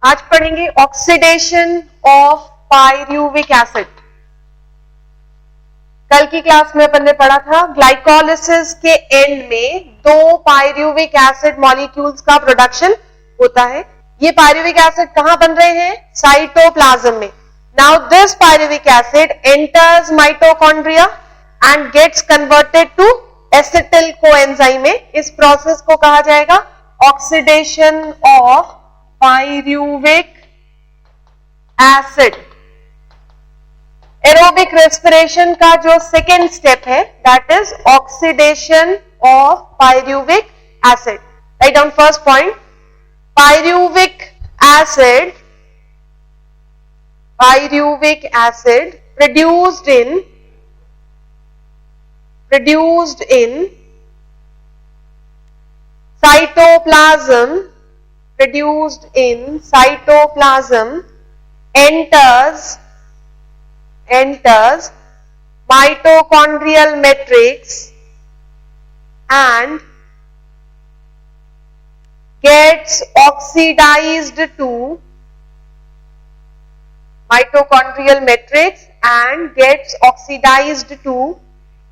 आज पढ़ेंगे oxidation of pyruvic acid. कल की क्लास में अपन ने पढ़ा था ग्लाइकोलिसिस के एंड में दो पायरुविक एसिड मॉलिक्यूल्स का प्रोडक्शन होता है। ये पायरुविक एसिड कहां बन रहे हैं? साइटोप्लाज्म में। Now this pyruvic acid enters mitochondria and gets converted to acetyl coenzyme में। इस प्रोसेस को कहा जाएगा oxidation of pyruvic acid. Aerobic respiration का जो सेकेंड स्टेप है that is oxidation of pyruvic acid. Write down first point, pyruvic acid produced in cytoplasm enters mitochondrial matrix and gets oxidized to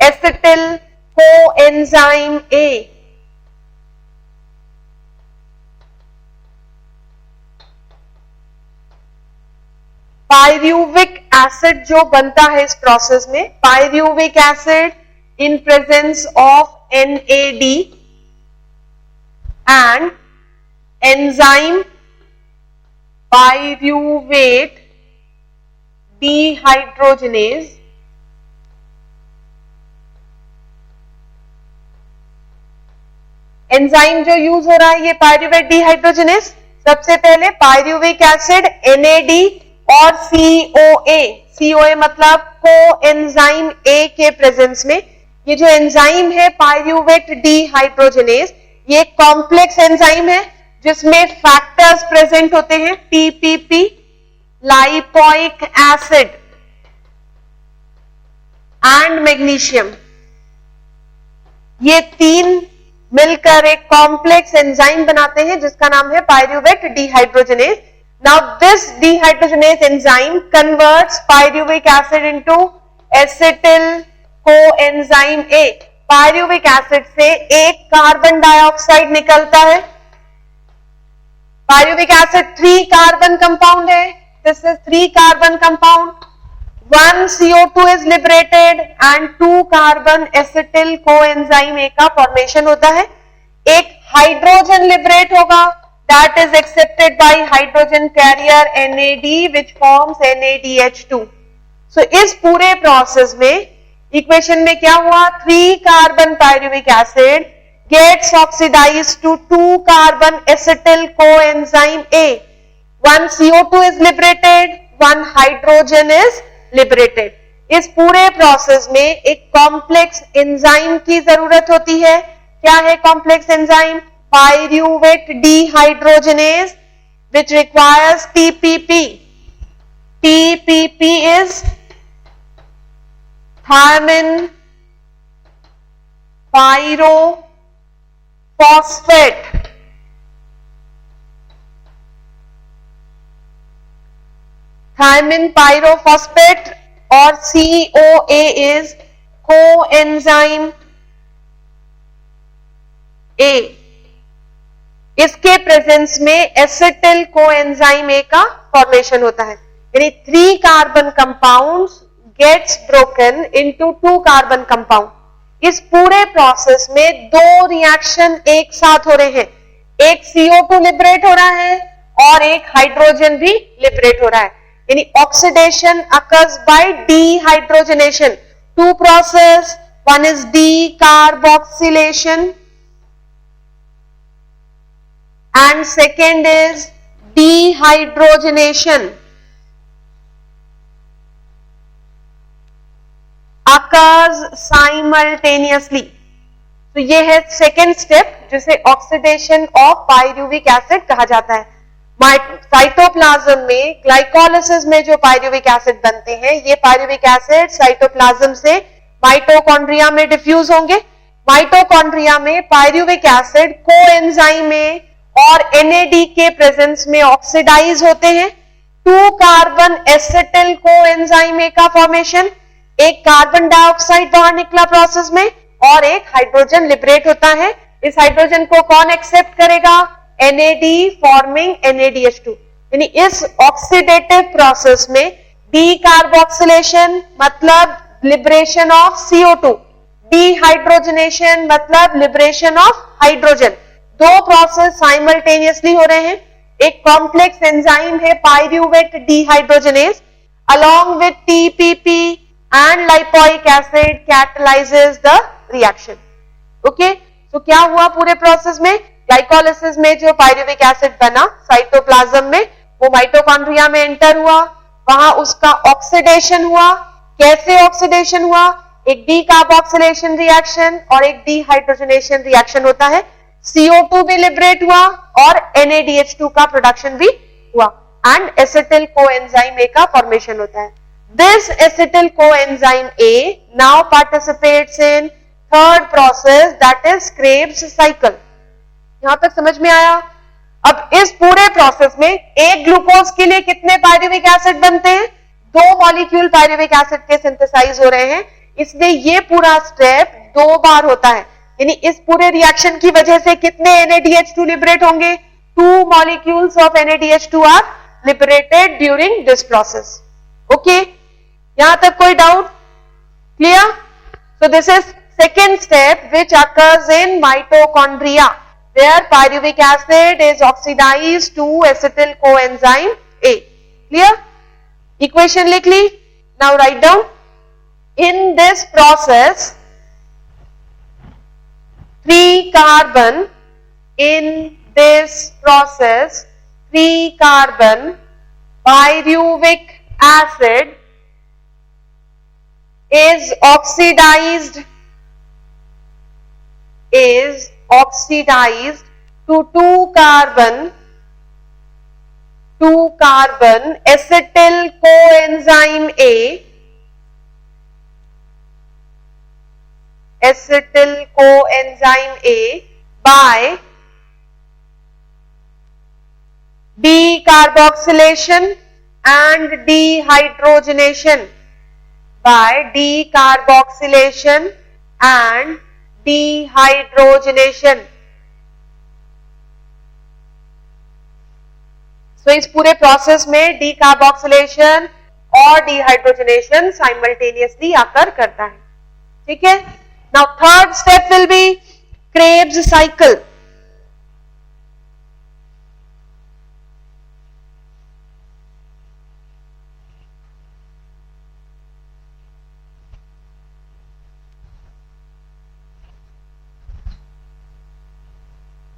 acetyl coenzyme A. Pyruvic acid जो बनता है इस process में, pyruvic acid in presence of NAD and enzyme pyruvate dehydrogenase. Enzyme जो use हो रहा है ये पायरुवेट डिहाइड्रोजनेज। सबसे पहले पायरुविक एसिड NAD और COA मतलब कोएंजाइम A के प्रेजेंस में, ये जो एंजाइम है पायरुवेट डिहाइड्रोजनेज, ये कॉम्प्लेक्स एंजाइम है जिसमें फैक्टर्स प्रेजेंट होते हैं TPP, lipoic acid and magnesium. ये तीन मिलकर एक कॉम्प्लेक्स एंजाइम बनाते हैं जिसका नाम है pyruvate dehydrogenase. Now this dehydrogenase enzyme converts pyruvic acid into acetyl coenzyme A. Pyruvic acid से एक कार्बन डाइऑक्साइड निकलता है। पायरुविक एसिड 3 कार्बन कंपाउंड है। This is 3 carbon compound. 1 CO2 is liberated and 2 carbon acetyl coenzyme A का formation होता है। एक hydrogen liberate होगा, that is accepted by hydrogen carrier NAD which forms NADH2. So इस पूरे प्रोसेस में equation में क्या हुआ? 3 carbon pyruvic acid gets oxidized to 2 carbon acetyl coenzyme A. 1 CO2 is liberated, 1 hydrogen is liberated. इस पूरे process में एक कॉम्प्लेक्स एंजाइम की जरूरत होती है। क्या है complex enzyme? Pyruvate dehydrogenase which requires TPP. TPP is thiamine pyrophosphate. Thiamine pyrophosphate और COA is coenzyme A. इसके प्रेजेंस में एसिटिल कोएंजाइम A का फॉर्मेशन होता है। यानी 3 carbon compounds gets broken into 2 carbon compound. इस पूरे प्रोसेस में 2 रिएक्शन एक साथ हो रहे हैं। एक CO2 लिबरेट हो रहा है और एक हाइड्रोजन भी लिबरेट हो रहा है। यानी oxidation occurs by dehydrogenation. 2 process, one is decarboxylation and second is dehydrogenation occurs simultaneously. तो ये है सेकेंड स्टेप जिसे ऑक्सीडेशन ऑफ पायरुविक एसिड कहा जाता है। साइटोप्लाज्म में ग्लाइकोलिसिस में जो पायरुविक एसिड बनते हैं, ये पायरुविक एसिड साइटोप्लाज्म से माइटोकॉन्ड्रिया में डिफ्यूज होंगे। माइटोकॉन्ड्रिया में पायरुविक एसिड कोएंजाइम में और NAD के प्रेजेंस में ऑक्सीडाइज होते हैं। 2 कार्बन एसिटिल कोएंजाइम का फॉर्मेशन, एक कार्बन डाइऑक्साइड बाहर निकला प्रोसेस में और एक हाइड्रोजन लिबरेट होता है। इस हाइड्रोजन को कौन एक्सेप्ट करेगा? NAD forming NADH2। यानी इस ऑक्सीडेटिव प्रोसेस में डी कार्बोक्सिलेशन मतलब लिबरेशन ऑफ CO2, डिहाइड्रोजनेशन मतलब लिबरेशन ऑफ हाइड्रोजन। दो प्रोसेस साइमल्टेनियसली हो रहे हैं। एक कॉम्प्लेक्स एंजाइम है pyruvate dehydrogenase along with TPP and lipoic acid catalyzes the reaction. Okay? तो क्या हुआ पूरे प्रोसेस में? ग्लाइकोलाइसिस में जो पायरूविक एसिड बना साइटोप्लाज्म में, वो माइटोकॉन्ड्रिया में एंटर हुआ, वहां उसका ऑक्सीडेशन हुआ। कैसे ऑक्सीडेशन हुआ? एक डी कार्बोक्सिलेशन रिएक्शन और एक डिहाइड्रोजनेशन रिएक्शन होता है। CO2 भी लिबरेट हुआ और NADH2 का प्रोडक्शन भी हुआ एंड एसिटिल कोएंजाइम A का फॉर्मेशन होता है। This acetyl coenzyme A now participates in third process that is Krebs cycle. यहां तक समझ में आया? अब इस पूरे प्रोसेस में एक ग्लूकोज के लिए कितने पायरूविक एसिड बनते हैं? 2 मॉलिक्यूल पायरूविक एसिड के सिंथेसाइज हो रहे हैं, इसलिए ये पूरा स्टेप 2 बार होता है। यानी इस पूरे रिएक्शन की वजह से कितने NADH2 लिबरेट होंगे? 2 molecules of NADH2 are liberated during this process. Okay, यहां तक कोई doubt? Clear? So this is second step which occurs in mitochondria where pyruvic acid is oxidized to acetyl coenzyme A. Clear? Equation लिख ली। Now write down. In this process 3 carbon pyruvic acid is oxidized to 2 carbon acetyl coenzyme A by decarboxylation and dehydrogenation. So इस पूरे process में decarboxylation और dehydrogenation simultaneously आकर करता है। ठीक है? Now third step will be Krebs cycle.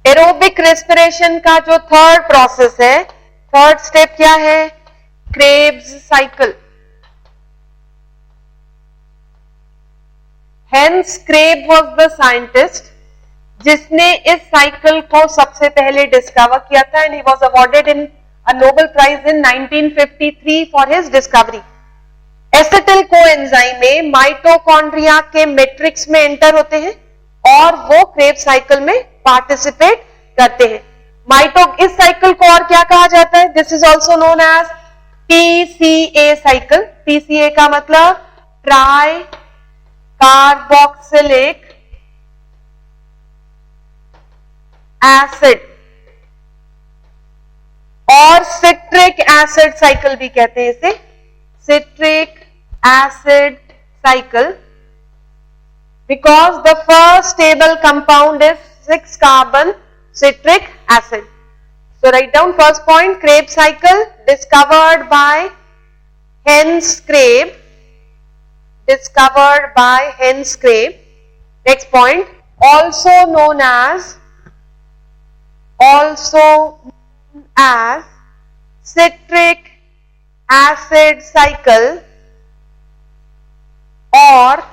Aerobic respiration का जो थर्ड प्रोसेस है, थर्ड स्टेप क्या है? Krebs cycle. Hans Krebs was the scientist जिसने इस साइकिल को सबसे पहले डिस्कवर किया था and he was awarded in a Nobel prize in 1953 for his discovery. Acetyl coenzyme में माइटोकॉन्ड्रिया के मैट्रिक्स में एंटर होते हैं और वो क्रेब्स साइकिल में पार्टिसिपेट करते हैं। इस साइकिल को और क्या कहा जाता है? This is also known as TCA cycle. TCA का मतलब ट्राई कार्बोक्सिलिक एसिड और सिट्रिक एसिड साइकिल भी कहते हैं इसे, citric acid cycle, because the first stable compound is 6 carbon citric acid. So write down first point, Krebs cycle discovered by Hans Krebs. Next point, also known as citric acid cycle or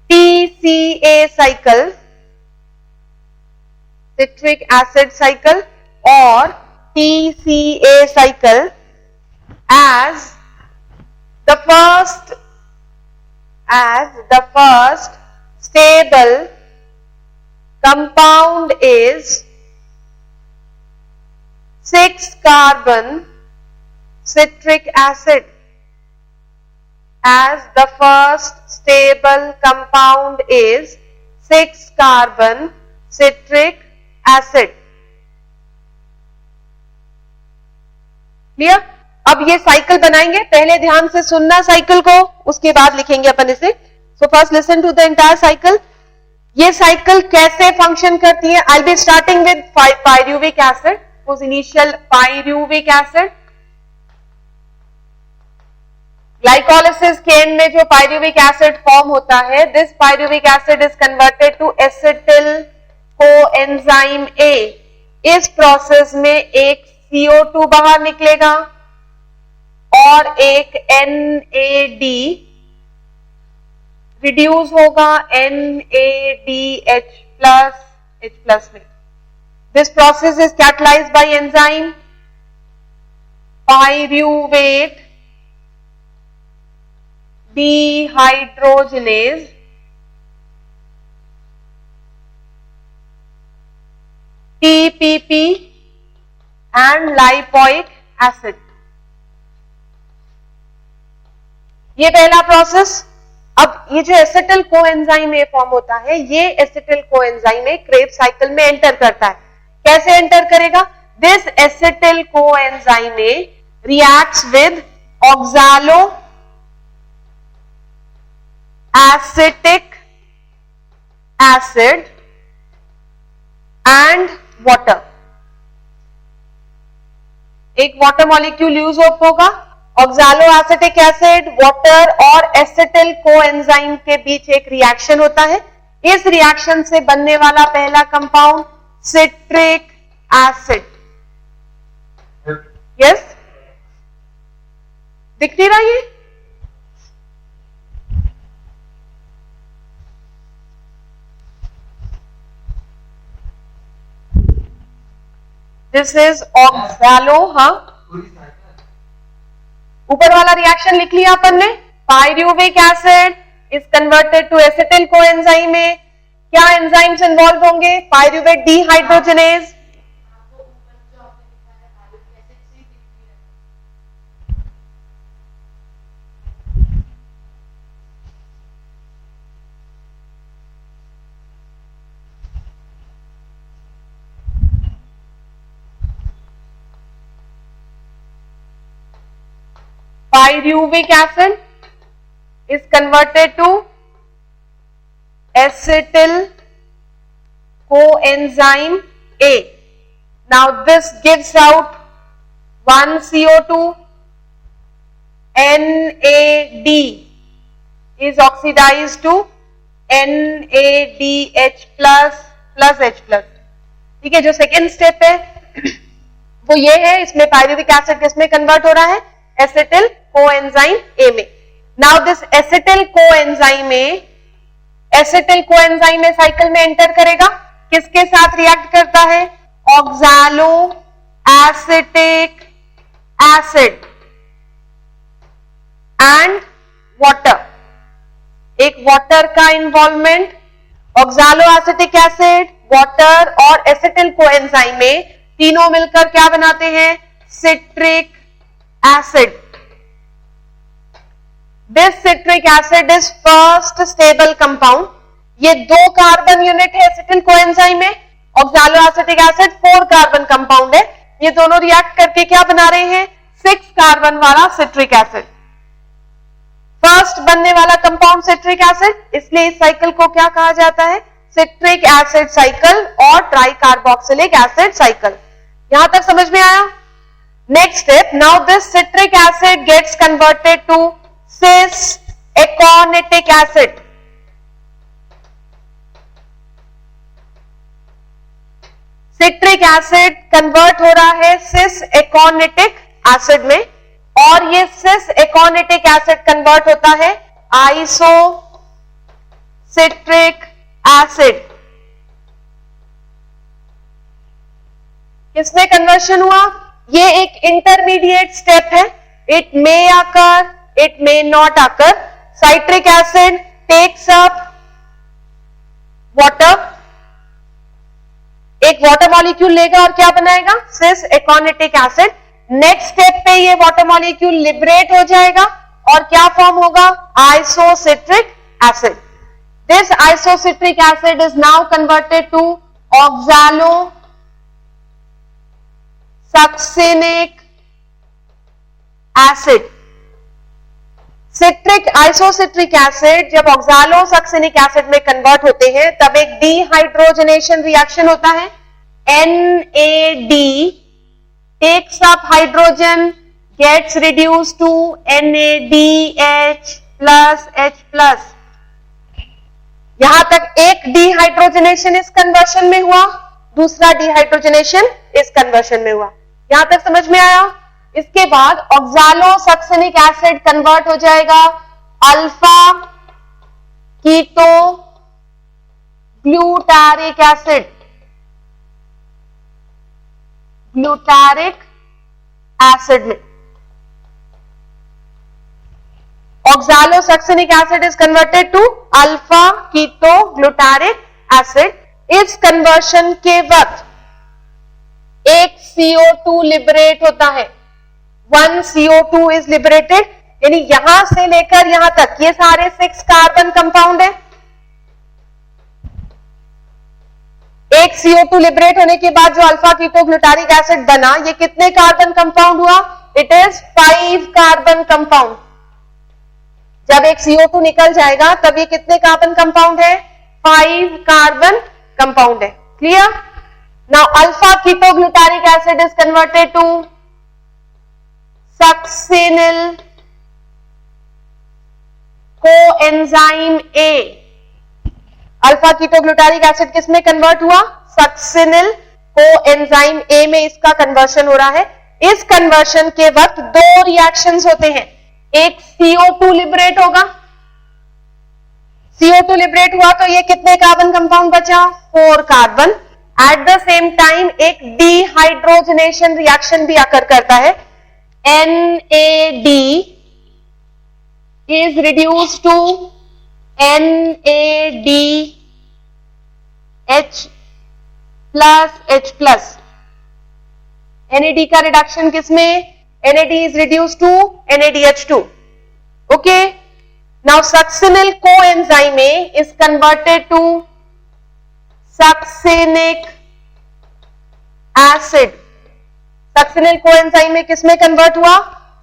TCA cycle, citric acid cycle or TCA cycle, as the first stable compound is 6 carbon citric acid as the first stable compound is 6 carbon citric acid. Clear? अब ये cycle बनाएंगे, पहले ध्यान से सुनना cycle को, उसके बाद लिखेंगे अपन इसे. So first listen to the entire cycle. ये साइकिल कैसे फंक्शन करती है? I be starting with pyruvic acid, उस इनिशियल पायरुविक एसिड. ग्लाइकोलिसिस के एंड में जो पायरुविक एसिड फॉर्म होता है, this pyruvic acid is converted to acetyl coenzyme A. इस प्रोसेस में एक CO2 बाहर निकलेगा और एक NAD रिड्यूस होगा NADH प्लस में. This process is catalysed bye enzyme pyruvate dehydrogenase TPP and lipoic acid. ये पहला प्रोसेस. अब ये जो एसिटिल कोएंजाइम ए फॉर्म होता है, ये एसिटिल कोएंजाइम ए क्रेब्स साइकिल में एंटर करता है. कैसे एंटर करेगा? This acetyl coenzyme A reacts with oxalo acetic acid and water. एक वाटर मॉलिक्यूल यूज होगा. ऑक्सालो एसिटिक एसिड, वाटर और एसिटिल कोएंजाइम के बीच एक रिएक्शन होता है. इस रिएक्शन से बनने वाला पहला कंपाउंड सिट्रिक एसिड. यस, दिख नहीं रहा ये? This is oxalo. हाँ, ऊपर वाला रिएक्शन लिख लिया अपन ने. Pyruvic acid is converted to acetyl coenzyme में. क्या एंजाइम्स इन्वॉल्व होंगे? Pyruvate dehydrogenase, pyruvic acid is converted to acetyl coenzyme A. Now this gives out one CO2. NAD is oxidized to NADH plus H plus. ठीक है, जो second step है वो ये है. इसमें पायरुविक एसिड किसमें कन्वर्ट हो रहा है? एसिटिल कोएंजाइम ए में. Now this acetyl coenzyme A cycle में एंटर करेगा. किसके साथ रिएक्ट करता है? Oxalo acetic acid and water. एक वाटर का involvement. Oxalo acetic acid, water और एसिटिल कोएंजाइम में तीनों मिलकर क्या बनाते हैं? Citric acid. This citric acid is first stable compound. ये 2 कार्बन यूनिट है एसिटिल कोएंजाइम में. Oxalo acetic acid 4 carbon compound है. ये दोनों रिएक्ट करके क्या बना रहे हैं? 6 कार्बन वाला सिट्रिक एसिड. फर्स्ट बनने वाला कंपाउंड सिट्रिक एसिड, इसलिए इस साइकिल को क्या कहा जाता है? सिट्रिक एसिड साइकिल और ट्राइकार्बोक्सिलिक एसिड साइकिल. यहां तक समझ में आया? Next step. Now this citric acid gets converted to cis aconitic acid. Citric acid convert हो रहा है cis aconitic एसिड में, और ये cis aconitic एसिड कन्वर्ट होता है आइसो सिट्रिक एसिड. किसमें कन्वर्शन हुआ? ये एक इंटरमीडिएट स्टेप है. It may occur, it may not occur. Citric acid takes up water एक वाटर मॉलिक्यूल लेगा और क्या बनाएगा, सिस एकोनिटिक एसिड। नेक्स्ट स्टेप पे ये वाटर मॉलिक्यूल लिबरेट हो जाएगा और क्या फॉर्म होगा, isocitric acid. This isocitric acid is now converted to oxalo succinic acid. Citric isocitric acid जब ऑक्सैलो सक्सिनिक एसिड में कन्वर्ट होते हैं तब एक डीहाइड्रोजनेशन रिएक्शन होता है। NAD takes up hydrogen, gets reduced to NADH plus H+। यहां तक एक डीहाइड्रोजनेशन इस कन्वर्शन में हुआ, दूसरा डीहाइड्रोजनेशन इस कन्वर्शन में हुआ। यहां तक समझ में आया। इसके बाद ऑक्सैलो सक्सिनिक एसिड कन्वर्ट हो जाएगा alpha keto glutaric acid, glutaric acid में। Oxalo succinic acid is converted to alpha keto glutaric acid. इस कन्वर्शन के वक्त एक CO2 लिबरेट होता है, 1 CO2 इज लिबरेटेड। यानी यहां से लेकर यहां तक ये सारे 6 कार्बन कंपाउंड है। एक CO2 लिबरेट होने के बाद जो अल्फा कीटो ग्लूटारिक एसिड बना, ये कितने कार्बन कंपाउंड हुआ, इट इज 5 कार्बन कंपाउंड। जब एक CO2 निकल जाएगा तब ये कितने कार्बन कंपाउंड है, 5 कार्बन कंपाउंड है। Clear. Now alpha keto glutaric acid is converted to succinyl coenzyme A। Alpha ketoglutaric acid किस में कन्वर्ट हुआ, सक्सिनिल कोएंजाइम A में इसका कन्वर्शन हो रहा है। इस कन्वर्शन के वक्त 2 रिएक्शंस होते हैं, एक CO2 लिबरेट होगा, CO2 लिबरेट हुआ तो ये कितने कार्बन कंपाउंड बचा, 4 carbon. At the same time एक डीहाइड्रोजनेशन रिएक्शन भी आकर करता है, NAD is reduced to NADH plus H+। NAD का रिडक्शन किसमें, NAD is reduced to NADH2। Okay. Now succinyl coenzyme A is converted to succinic acid. Succinyl coenzyme में किसमें convert हुआ,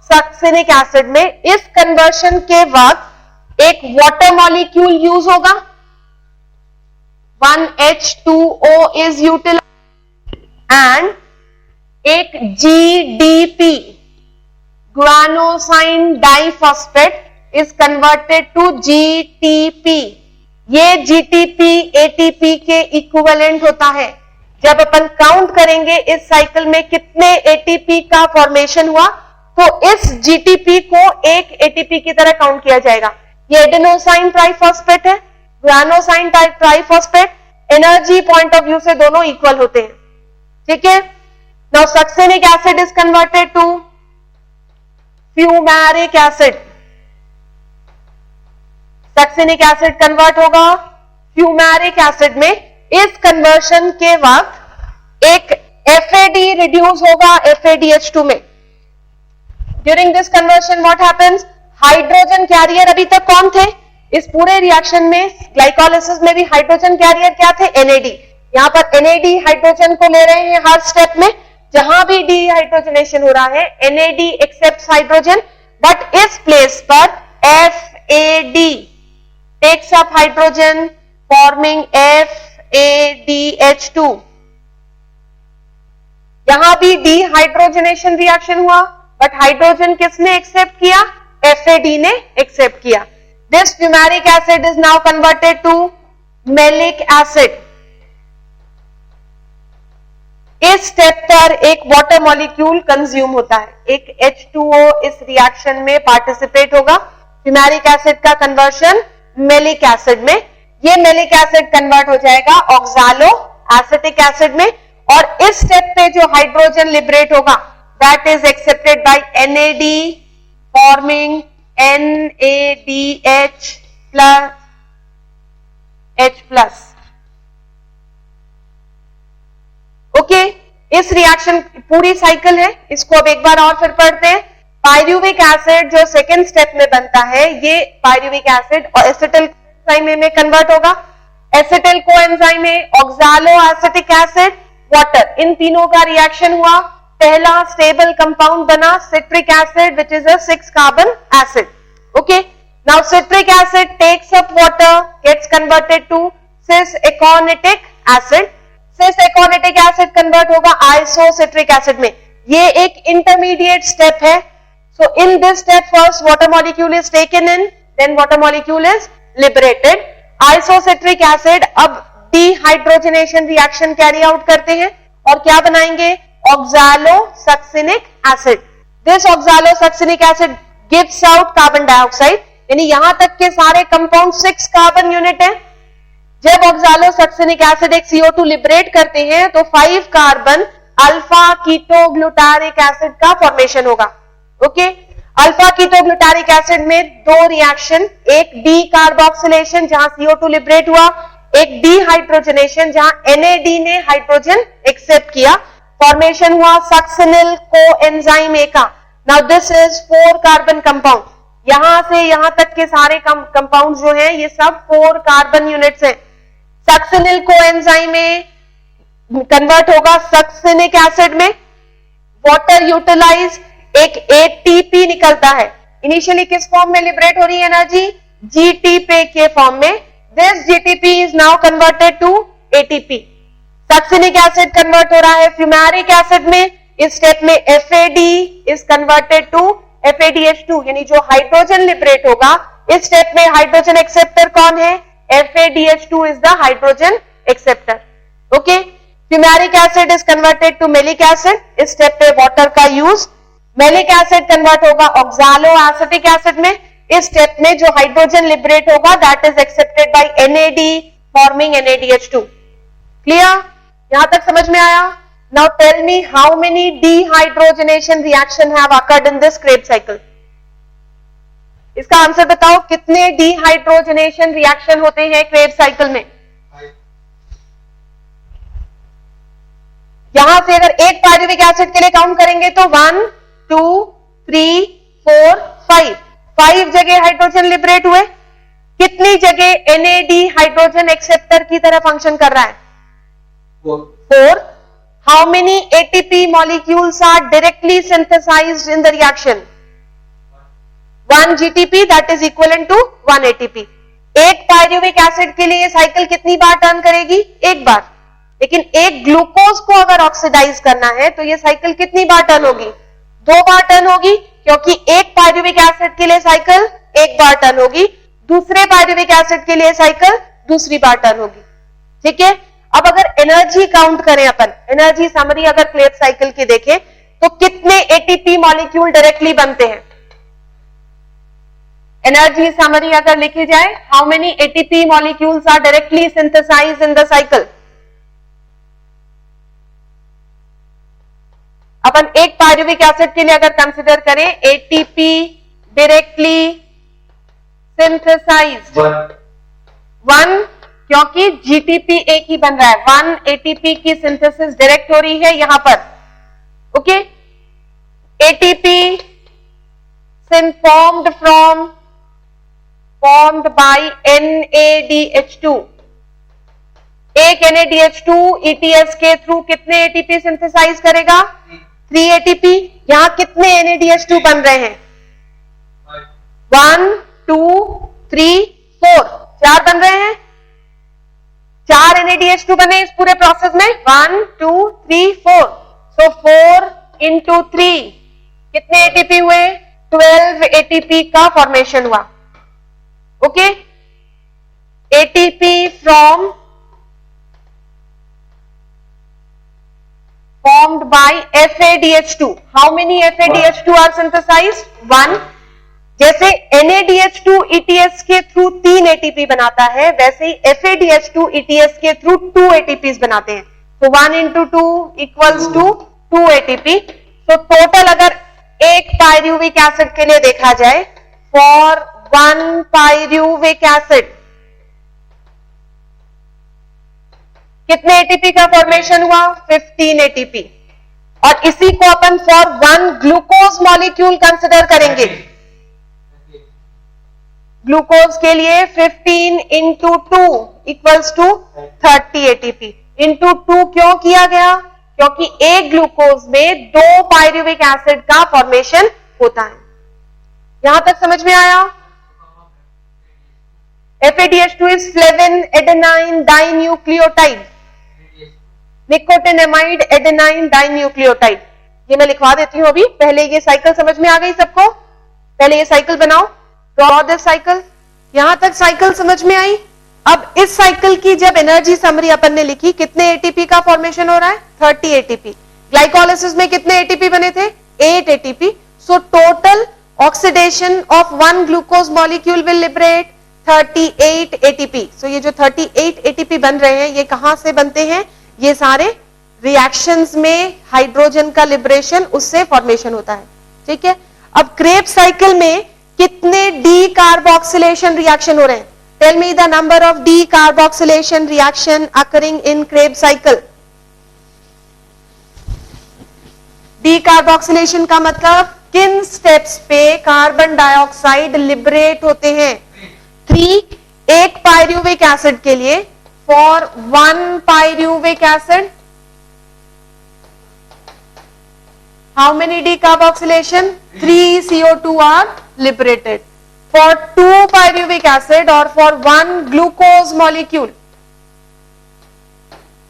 सक्सिनिक एसिड में। इस कन्वर्शन के वक्त एक वाटर मॉलिक्यूल यूज होगा, 1H2O इज यूटिलाइज्ड एंड एक GDP guanosine diphosphate is converted to GTP। ये GTP ATP के इक्विवेलेंट होता है। जब अपन काउंट करेंगे इस साइकिल में कितने ATP का फॉर्मेशन हुआ तो इस GTP को एक ATP की तरह काउंट किया जाएगा। ये एडेनोसाइन ट्राइफॉस्फेट है, guanosine triphosphate. Energy point of view से दोनों इक्वल होते हैं। ठीक है। Now succinic acid is converted to fumaric acid. Succinic acid convert होगा फ्यूमेरिक एसिड में। इस कन्वर्शन के वक्त एक FAD रिड्यूस होगा FADH2 में। During this conversion what happens, hydrogen carrier अभी तक कौन थे इस पूरे रिएक्शन में, ग्लाइकोलाइसिस में भी हाइड्रोजन कैरियर क्या थे, NAD। यहां पर NAD हाइड्रोजन को ले रहे हैं हर स्टेप में, जहां भी डीहाइड्रोजनेशन हो रहा है NAD एक्सेप्ट्स हाइड्रोजन, बट इस प्लेस पर FAD takes up hydrogen forming FADH2। यहां भी डीहाइड्रोजनेशन रिएक्शन हुआ बट हाइड्रोजन किसने एक्सेप्ट किया, FAD ने एक्सेप्ट किया। This fumaric acid is now converted to malic acid. इस स्टेप पर एक वाटर मॉलिक्यूल कंज्यूम होता है, एक H2O इस रिएक्शन में पार्टिसिपेट होगा। फ्यूमेरिक एसिड का कन्वर्शन मैलिक एसिड में। ये मैलिक एसिड कन्वर्ट हो जाएगा ऑक्सैलो एसिटिक एसिड में और इस स्टेप पे जो हाइड्रोजन लिबरेट होगा that is accepted by NAD forming NADH plus H+। Okay, इस रिएक्शन पूरी साइकिल है, इसको अब एक बार और फिर पढ़ते हैं। पायरुविक एसिड जो सेकेंड स्टेप में बनता है, ये पायरुविक एसिड और एसिटिल कोएंजाइम में कन्वर्ट होगा। एसिटिल कोएंजाइम में ऑक्सालो एसिटिक एसिड, वाटर, इन तीनों का रिएक्शन हुआ, पहला स्टेबल कंपाउंड बना citric acid which is a 6 carbon acid. Okay, now citric acid takes up water, gets converted to cis aconitic acid. Cis aconitic acid convert होगा isocitric acid में। ये एक intermediate step है। So in this step first water molecule is taken in, then water molecule is liberated. Isocitric acid अब dehydrogenation reaction carry out करते हैं और क्या बनाएंगे? Oxalosuccinic acid. This oxalosuccinic acid gives out carbon dioxide. यानी यहां तक के सारे कंपाउंड 6 कार्बन यूनिट है। जब oxalosuccinic acid एक CO2 लिबरेट करते हैं तो 5 कार्बन अल्फा कीटोग्लूटारिक एसिड का फॉर्मेशन होगा। ओके, अल्फा कीटोग्लूटारिक एसिड में दो रिएक्शन, एक डी कार्बोक्सिलेशन जहां CO2 लिबरेट हुआ, एक डीहाइड्रोजनेशन जहां NAD ने हाइड्रोजन एक्सेप्ट किया, फॉर्मेशन हुआ सक्सिनिल कोएंजाइम ए का। Now this is 4 carbon compound. यहां से यहां तक के सारे कंपाउंड जो हैं ये सब 4 कार्बन यूनिट्स हैं। सक्सिनिल कोएंजाइम ए कन्वर्ट होगा सक्सिनिक एसिड में, वाटर यूटिलाइज, एक एटीपी निकलता है। इनिशियली किस फॉर्म में लिबरेट हो रही है एनर्जी? जीटीपी के फॉर्म में। This GTP is now converted to ATP. Succinic acid convert हो रहा है फ्यूमेरिक एसिड में। इस स्टेप में FAD is converted to FADH2, यानी जो हाइड्रोजन लिबरेट होगा इस स्टेप में हाइड्रोजन एक्सेप्टर कौन है? FADH2 is the hydrogen acceptor. Okay, fumaric acid is converted to malic acid. इस स्टेप पे वाटर का यूज। मेलिक एसिड कन्वर्ट होगा ऑक्सालो एसिटिक एसिड में। इस स्टेप में जो हाइड्रोजन लिबरेट होगा that is accepted by NAD forming NADH2। Clear? यहां तक समझ में आया? Now tell me how many dehydrogenation reaction have occurred in this Krebs cycle? इसका आंसर बताओ, कितने डीहाइड्रोजनेशन रिएक्शन होते हैं क्रेब साइकिल में? यहां से अगर एक पायरुविक एसिड के लिए काउंट करेंगे तो 1 2 3 4 5 5 जगह हाइड्रोजन लिबरेट हुए। कितनी जगह NAD हाइड्रोजन एक्सेप्टर की तरह फंक्शन कर रहा है? 4। How many ATP molecules are directly synthesised in the reaction? 1 GTP that is equivalent to 1 ATP। एक पायरुविक एसिड के लिए साइकिल कितनी बार टर्न करेगी? एक बार। लेकिन एक ग्लूकोज को अगर ऑक्सीडाइज करना है तो ये साइकिल कितनी बार टर्न होगी? 2 बार टर्न होगी, क्योंकि एक पायरुविक एसिड के लिए साइकिल एक बार टर्न होगी, दूसरे पायरुविक एसिड के लिए साइकिल दूसरी बार टर्न होगी। ठीक है, अब अगर एनर्जी काउंट करें अपन, एनर्जी समरी अगर क्रेब साइकिल की देखें तो कितने ATP मॉलिक्यूल डायरेक्टली बनते हैं? एनर्जी समरी अगर लिखी जाए, how many ATP molecules are directly synthesised in the cycle? अपन एक पायरुविक एसिड के लिए अगर कंसिडर करें ATP डायरेक्टली सिंथेसाइज्ड 1, क्योंकि GTP एक ही बन रहा है। 1 ATP की सिंथेसिस डायरेक्ट हो रही है यहां पर। Okay, ATP formed by NADH2। एक NADH2 ETS के थ्रू कितने ATP सिंथेसाइज करेगा? 3 ATP। यहां कितने NADH2 बन रहे हैं? 1 2 3 4 4 बन रहे हैं। 4 NADH2 बने इस पूरे प्रोसेस में। 1 2 3 4, सो 4 into 3 कितने ATP हुए? 12 ATP का फॉर्मेशन हुआ। Okay, ATP formed by FADH2. How many FADH2 are synthesized? 1. जैसे NADH2 ETS के थ्रू 3 ATP बनाता है, वैसे ही FADH2 ETS के थ्रू 2 ATPs बनाते हैं। तो 1 into 2 equals to 2 ATP. तो टोटल अगर एक पायरुविक एसिड के लिए देखा जाए, फॉर 1 पायरुविक एसिड कितने एटीपी का फॉर्मेशन हुआ? 15 एटीपी। और इसी को अपन फॉर 1 ग्लूकोज मॉलिक्यूल कंसिडर करेंगे। ग्लूकोज के लिए 15 into 2 equals to 30 ATP. Into 2 क्यों किया गया? क्योंकि एक ग्लूकोज में 2 पायरुविक एसिड का फॉर्मेशन होता है। यहां तक समझ में आया? FADH2 is flavin adenine dinucleotide, nicotinamide adenine dinucleotide. ये मैं लिखवा देती हूं अभी। पहले ये साइकिल समझ में आ गई सबको? पहले ये साइकिल बनाओ, ड्रॉ दिस साइकिल। यहां तक साइकिल समझ में आई? अब इस साइकिल की जब एनर्जी समरी अपन ने लिखी, कितने एटीपी का फॉर्मेशन हो रहा है? 30 एटीपी। ग्लाइकोलाइसिस में कितने एटीपी बने थे? 8 ATP. So total oxidation of 1 glucose molecule will liberate 38 ATP. So ये जो 38 एटीपी बन रहे हैं, ये कहां से बनते हैं? ये सारे रिएक्शंस में हाइड्रोजन का लिबरेशन, उससे फॉर्मेशन होता है। ठीक है। अब क्रेब्स साइकिल में कितने डी कार्बोक्सिलेशन रिएक्शन हो रहे हैं? Tell me the number of decarboxylation reaction occurring in Krebs cycle. Decarboxylation का मतलब किन स्टेप्स पे कार्बन डाइऑक्साइड लिबरेट होते हैं? 3। एक पायरुविक एसिड के लिए for 1 pyruvic acid, how many decarboxylation? 3 CO2 are liberated. For 2 pyruvic acid or for 1 glucose molecule,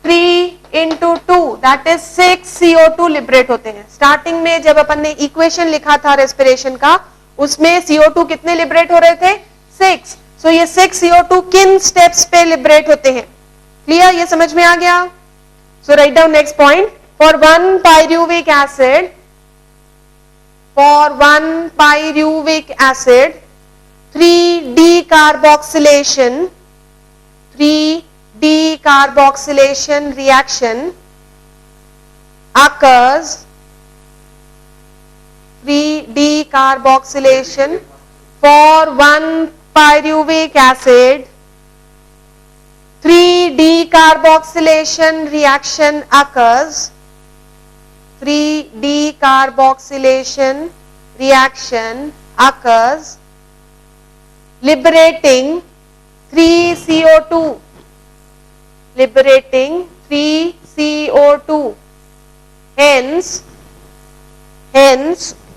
3 into 2 that is 6 CO2 liberate होते हैं। स्टार्टिंग में जब अपन ने इक्वेशन लिखा था रेस्पिरेशन का, उसमें CO2 कितने लिबरेट हो रहे थे? 6। सो ये 6 CO2 किन स्टेप्स पे लिबरेट होते हैं? क्लियर? ये समझ में आ गया? So write down next point. For 1 pyruvic acid, for 1 pyruvic acid, 3 decarboxylation reaction occurs. 3 decarboxylation for 1 pyruvic acid, 3 decarboxylation reaction occurs. 3 decarboxylation reaction occurs, liberating 3 CO2. Liberating 3 CO2. Hence,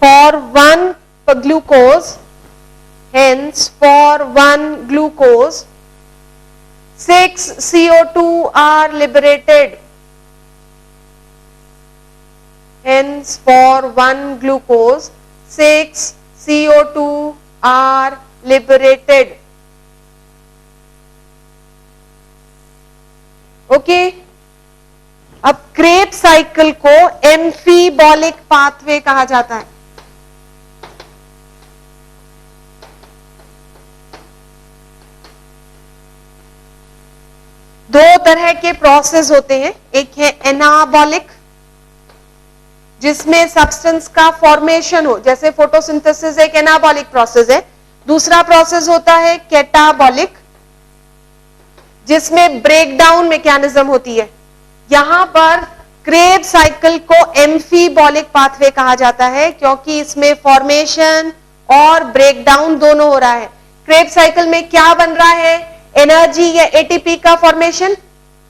for 1 glucose, hence for 1 glucose, 6 CO2 are liberated. Hence for 1 glucose, 6 CO2 are liberated. Okay. अब Krebs cycle को amphibolic pathway कहा जाता है। दो तरह के process होते हैं। एक है एनाबॉलिक, जिसमें सब्सटेंस का फॉर्मेशन हो, जैसे फोटोसिंथेसिस एक एनाबॉलिक प्रोसेस है। दूसरा प्रोसेस होता है कैटाबॉलिक, जिसमें ब्रेकडाउन मैकेनिज्म होती है। यहां पर क्रेब्स साइकिल को एम्फीबॉलिक पाथवे कहा जाता है, क्योंकि इसमें फॉर्मेशन और ब्रेकडाउन दोनों हो रहा है। क्रेब्स साइकिल में क्या बन रहा है? एनर्जी या एटीपी का फॉर्मेशन,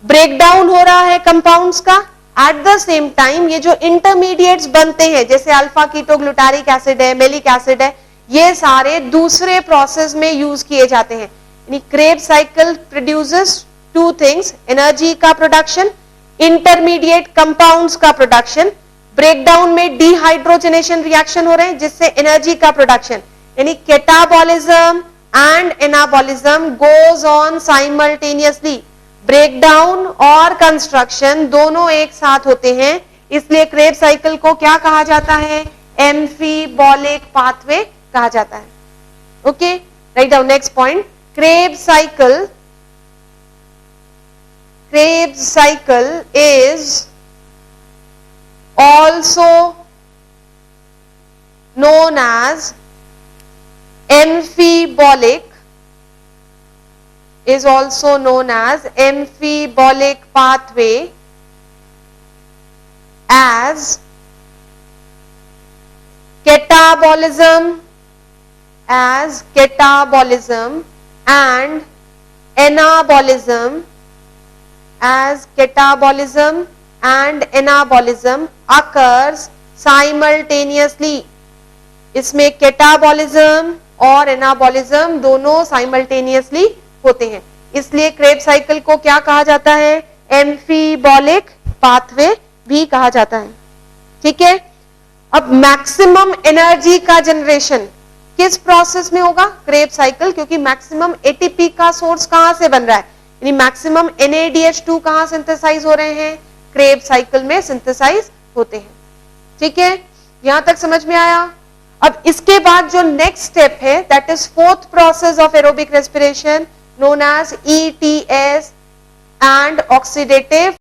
ब्रेकडाउन हो रहा है कंपाउंड्स का। एट द सेम टाइम ये जो इंटरमीडिएट्स बनते हैं, जैसे अल्फा कीटोग्लूटारिक एसिड है, मेलिक एसिड है, ये सारे दूसरे प्रोसेस में यूज किए जाते हैं। Krebs cycle produces 2 things, energy का प्रोडक्शन, इंटरमीडिएट कंपाउंड्स का प्रोडक्शन। ब्रेकडाउन में डिहाइड्रोजनेशन रिएक्शन हो रहे हैं, जिससे एनर्जी का प्रोडक्शन, यानी catabolism and anabolism goes on simultaneously. Breakdown और कंस्ट्रक्शन दोनों एक साथ होते हैं, इसलिए क्रेब्स साइकिल को क्या कहा जाता है? एम्फीबॉलिक पाथवे कहा जाता है। Okay, right down next point. Krebs cycle is also known as amphibolic is also known as amphibolic pathway as catabolism and anabolism occurs simultaneously. इसमें कैटाबॉलिज्म और एनाबॉलिज्म दोनों साइमल्टेनियसली होते हैं, इसलिए क्रेब्स साइकिल को क्या कहा जाता है? एम्फीबॉलिक पाथवे भी कहा जाता है। ठीक है, अब मैक्सिमम एनर्जी का जनरेशन किस प्रोसेस में होगा? क्रेब्स साइकिल, क्योंकि मैक्सिमम एटीपी का सोर्स कहां से बन रहा है, यानी मैक्सिमम NADH2 कहां सिंथेसाइज हो रहे हैं? क्रेब्स साइकिल में सिंथेसाइज होते हैं। ठीक है, यहां तक समझ में आया? अब इसके बाद जो नेक्स्ट स्टेप है, that is fourth process of aerobic respiration known as ETS and oxidative